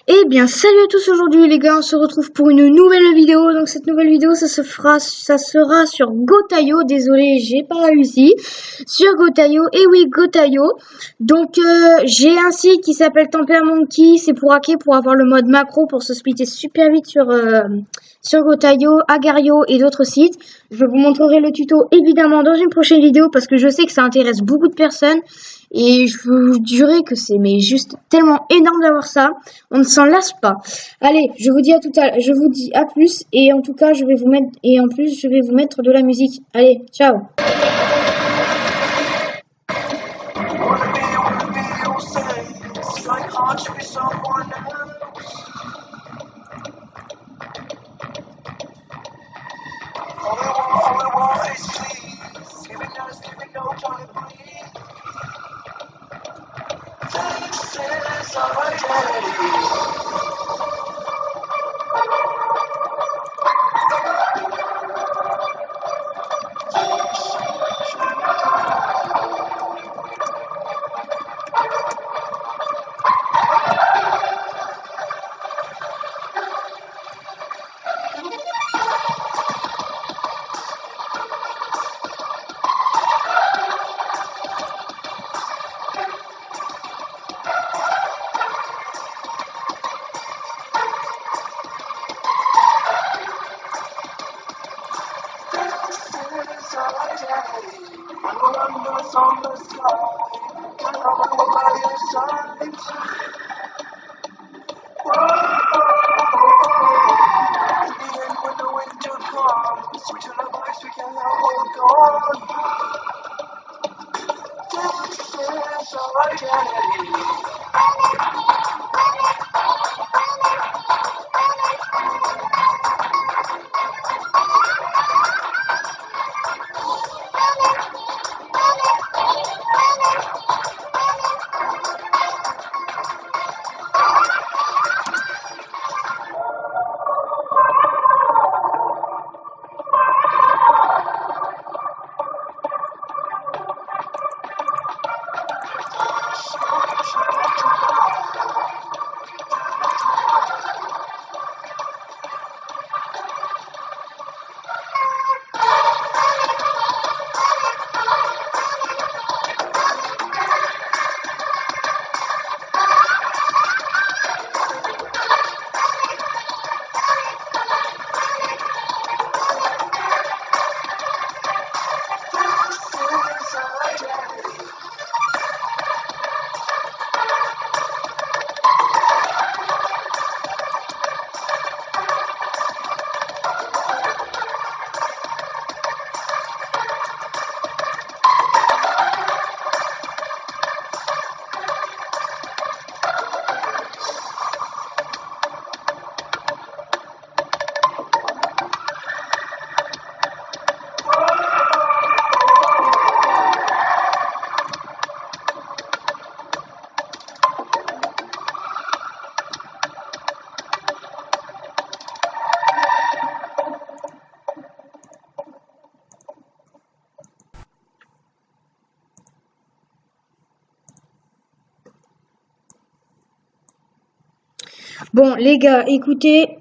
Eh bien, salut à tous, aujourd'hui les gars, on se retrouve pour une nouvelle vidéo. Donc cette nouvelle vidéo, ça sera sur Gotaio. Désolé, j'ai pas réussi. Sur Gotaio, et oui, Gotaio. Donc j'ai un site qui s'appelle Tempermonkey, c'est pour hacker, pour avoir le mode macro, pour se splitter super vite sur Gotaio, Agario et d'autres sites. Je vous montrerai le tuto évidemment dans une prochaine vidéo parce que je sais que ça intéresse beaucoup de personnes. Et je vous dirais que c'est juste tellement énorme d'avoir ça. On ne s'en lasse pas. Allez, je vous dis à plus. Et en tout cas, je vais vous mettre de la musique. Allez, ciao. Bon, les gars, écoutez,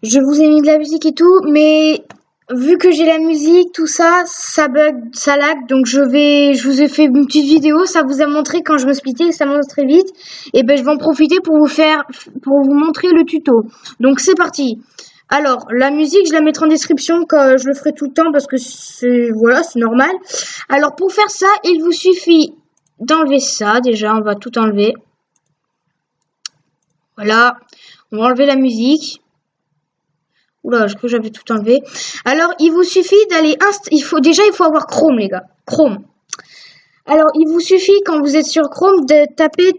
je vous ai mis de la musique et tout, mais vu que j'ai la musique, tout ça, ça bug, ça lag, donc je vous ai fait une petite vidéo, ça vous a montré quand je me splittais, ça monte très vite, et ben je vais en profiter pour vous montrer le tuto. Donc c'est parti. Alors, la musique, je la mettrai en description, quand je le ferai tout le temps parce que voilà, c'est normal. Alors, pour faire ça, il vous suffit d'enlever ça, déjà, on va tout enlever. Voilà, on va enlever la musique. Oula, est-ce que j'avais tout enlevé? Alors, il vous suffit d'aller... il faut avoir Chrome, les gars. Chrome. Alors, il vous suffit, quand vous êtes sur Chrome, de taper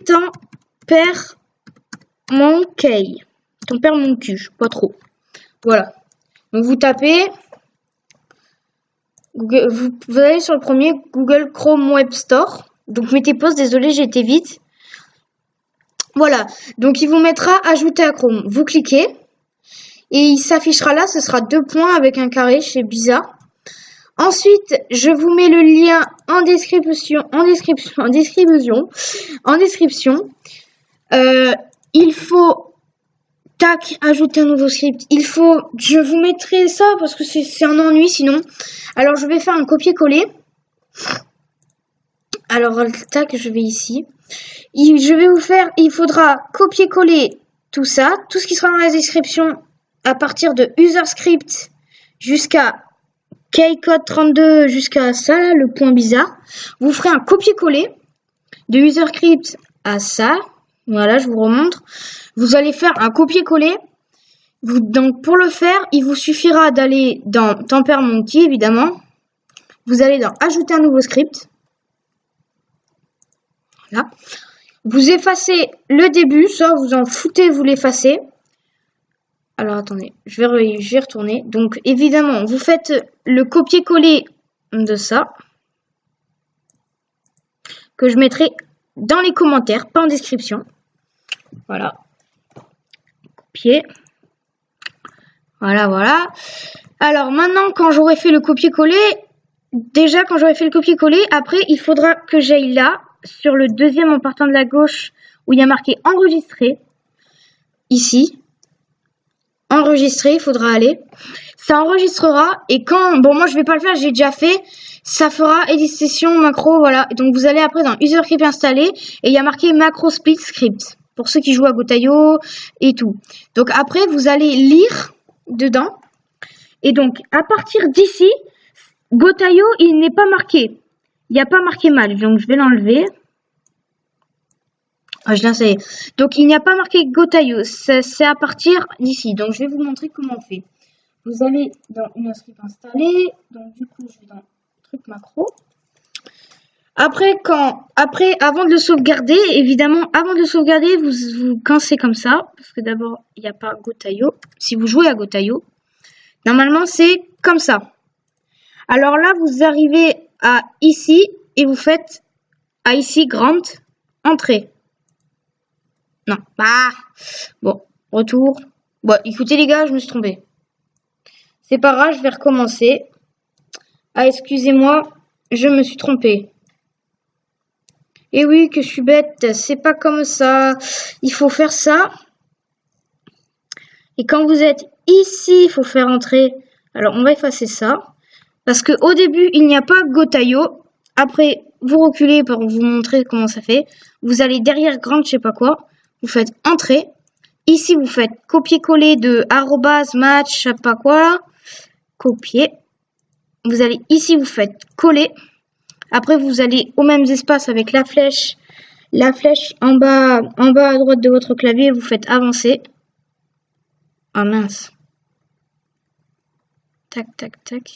Tempermonkey. Tempermonkey, pas trop. Voilà. Donc, vous tapez... vous allez sur le premier, Google Chrome Web Store. Donc, mettez pause, désolé, j'ai été vite. Voilà, donc il vous mettra ajouter à Chrome. Vous cliquez et il s'affichera là, ce sera 2 points avec un carré, c'est bizarre. Ensuite, je vous mets le lien en description. Il faut faut, tac, ajouter un nouveau script. Il faut, je vous mettrai ça parce que c'est un ennui sinon. Alors, je vais faire un copier-coller. Alors, tac, je vais ici. Je vais vous faire, il faudra copier-coller tout ça, tout ce qui sera dans la description à partir de user-script jusqu'à kcode32 jusqu'à ça, là, le point bizarre. Vous ferez un copier-coller de user-script à ça. Voilà, je vous remontre. Vous allez faire un copier-coller. Donc, pour le faire, il vous suffira d'aller dans TemperMonkey, évidemment. Vous allez dans ajouter un nouveau script. Voilà. Vous effacez le début, ça vous en foutez, vous l'effacez. Alors attendez, je vais retourner. Donc évidemment, vous faites le copier-coller de ça, que je mettrai dans les commentaires, pas en description. Voilà. Copier. Voilà, voilà. Alors maintenant, quand j'aurai fait le copier-coller, après, il faudra que j'aille là, sur le deuxième en partant de la gauche, où il y a marqué enregistrer. Ici. Enregistrer, il faudra aller. Ça enregistrera et quand, bon moi je vais pas le faire, j'ai déjà fait, ça fera edit session macro, voilà. Donc vous allez après dans user script installé et il y a marqué macro split script pour ceux qui jouent à Gotayo et tout. Donc après vous allez lire dedans et donc à partir d'ici, Gotayo il n'est pas marqué, il n'y a pas marqué mal, donc je vais l'enlever. Ah, je l'ai installé. Donc il n'y a pas marqué Gotayo, c'est à partir d'ici. Donc je vais vous montrer comment on fait. Vous allez dans une script installée. Donc du coup je vais dans truc macro. Après avant de le sauvegarder, évidemment avant de le sauvegarder, quand c'est comme ça, parce que d'abord il n'y a pas Gotayo. Si vous jouez à Gotayo, normalement c'est comme ça. Alors là vous arrivez à ici et vous faites à ici grande entrée. Non, bah, bon, retour. Bon, écoutez les gars, je me suis trompée. C'est pas grave, je vais recommencer. Ah, excusez-moi, je me suis trompée. Et oui, que je suis bête, c'est pas comme ça. Il faut faire ça. Et quand vous êtes ici, il faut faire entrer. Alors, on va effacer ça. Parce que au début, il n'y a pas Gotayo. Après, vous reculez pour vous montrer comment ça fait. Vous allez derrière grande, je sais pas quoi. Vous faites entrer. Ici, vous faites copier-coller de arrobase, match, je sais pas quoi là. Copier. Vous allez ici, vous faites coller. Après, vous allez au même espace avec la flèche. La flèche en bas à droite de votre clavier, vous faites avancer. Ah mince. Tac, tac, tac.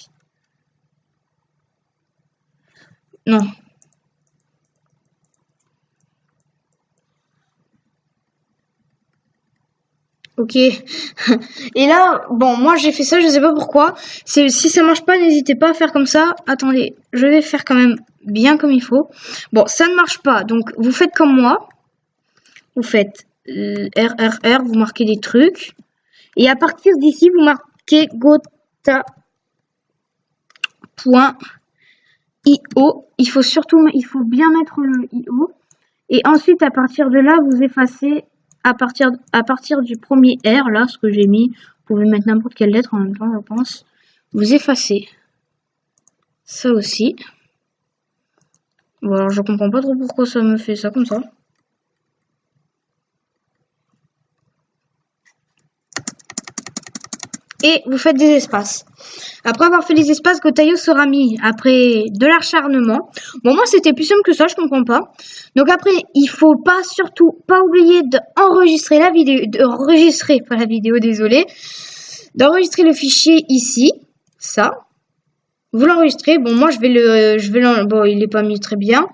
Non. Ok. Et là, bon, moi j'ai fait ça, je sais pas pourquoi. Si ça marche pas, n'hésitez pas à faire comme ça. Attendez, je vais faire quand même bien comme il faut. Bon, ça ne marche pas, donc vous faites comme moi. Vous faites RRR, vous marquez des trucs. Et à partir d'ici, vous marquez gota.io. Il faut bien mettre le IO. Et ensuite, à partir de là, vous effacez à partir du premier R, là, ce que j'ai mis. Vous pouvez mettre n'importe quelle lettre en même temps, je pense. Vous effacez ça aussi. Bon, alors je comprends pas trop pourquoi ça me fait ça comme ça. Et vous faites des espaces. Après avoir fait les espaces, Gotayo sera mis après de l'acharnement. Bon, moi c'était plus simple que ça, je comprends pas. Donc après, il faut pas surtout pas oublier d'enregistrer la vidéo, pas la vidéo, désolé, d'enregistrer le fichier ici, ça. Vous l'enregistrez. Bon, moi bon, il est pas mis très bien.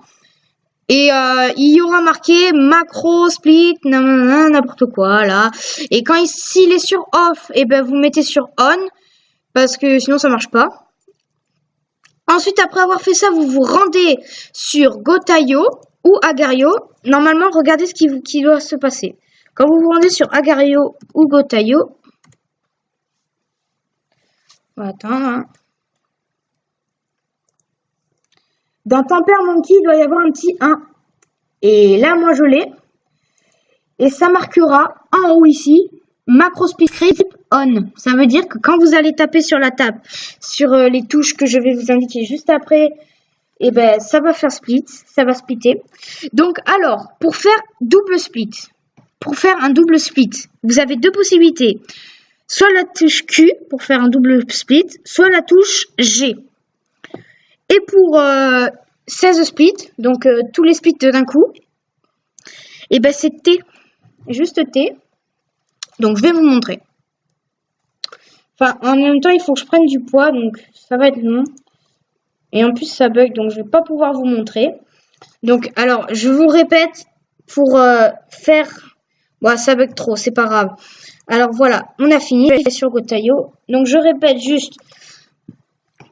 Et il y aura marqué macro, split, n'importe quoi là. Et quand s'il est sur off, et ben vous mettez sur on. Parce que sinon ça marche pas. Ensuite, après avoir fait ça, vous vous rendez sur Gotayo ou Agar.io. Normalement, regardez ce qui doit se passer. Quand vous vous rendez sur Agar.io ou Gotayo. On va attendre. Hein. Dans TemperMonkey, il doit y avoir un petit 1. Et là, moi, je l'ai. et ça marquera en haut ici macro split script on. Ça veut dire que quand vous allez taper sur la table, sur les touches que je vais vous indiquer juste après, et ben ça va faire split, ça va splitter. Donc alors, pour faire double split, pour faire un double split, vous avez deux possibilités. Soit la touche Q pour faire un double split, soit la touche G. Et pour 16 splits, donc tous les splits d'un coup, et ben c'est T, juste T. Donc je vais vous montrer. Enfin, en même temps, il faut que je prenne du poids, donc ça va être long. Et en plus, ça bug, donc je vais pas pouvoir vous montrer. Donc, alors, je vous répète pour faire... Bon, ça bug trop, c'est pas grave. Alors voilà, on a fini sur Gotayo. Donc je répète juste,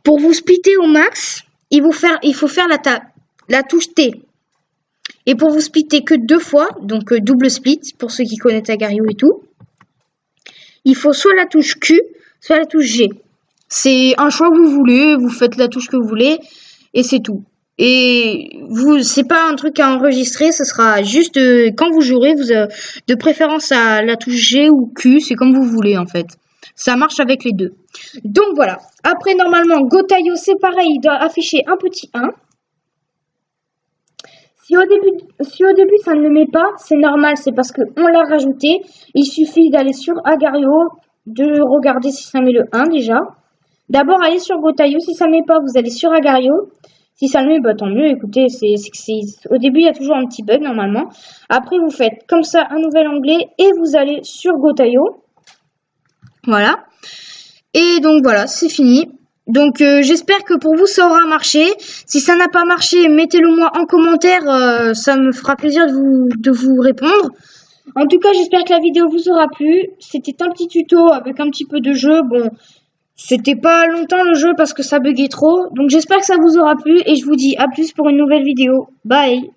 pour vous splitter au max, il faut faire la touche T. Et pour vous splitter que 2 fois, donc double split, pour ceux qui connaissent Agar.io et tout, il faut soit la touche Q, soit la touche G. C'est un choix que vous voulez, vous faites la touche que vous voulez, et c'est tout. Et c'est pas un truc à enregistrer, ce sera juste quand vous jouerez, de préférence à la touche G ou Q, c'est comme vous voulez en fait. Ça marche avec les deux. Donc voilà. Après normalement Gotayo c'est pareil, il doit afficher un petit 1. Si au début ça ne le met pas, c'est normal, c'est parce qu'on l'a rajouté. Il suffit d'aller sur Agar.io, de regarder si ça met le 1 déjà. D'abord allez sur Gotayo, si ça ne met pas, vous allez sur Agar.io. Si ça le met, bah, tant mieux. Écoutez, au début, il y a toujours un petit bug normalement. Après, vous faites comme ça un nouvel onglet et vous allez sur Gotayo. Voilà. Et donc voilà, c'est fini. Donc j'espère que pour vous, ça aura marché. Si ça n'a pas marché, mettez-le moi en commentaire. Ça me fera plaisir de vous répondre. En tout cas, j'espère que la vidéo vous aura plu. C'était un petit tuto avec un petit peu de jeu. Bon... C'était pas longtemps le jeu parce que ça buguait trop. Donc j'espère que ça vous aura plu et je vous dis à plus pour une nouvelle vidéo. Bye!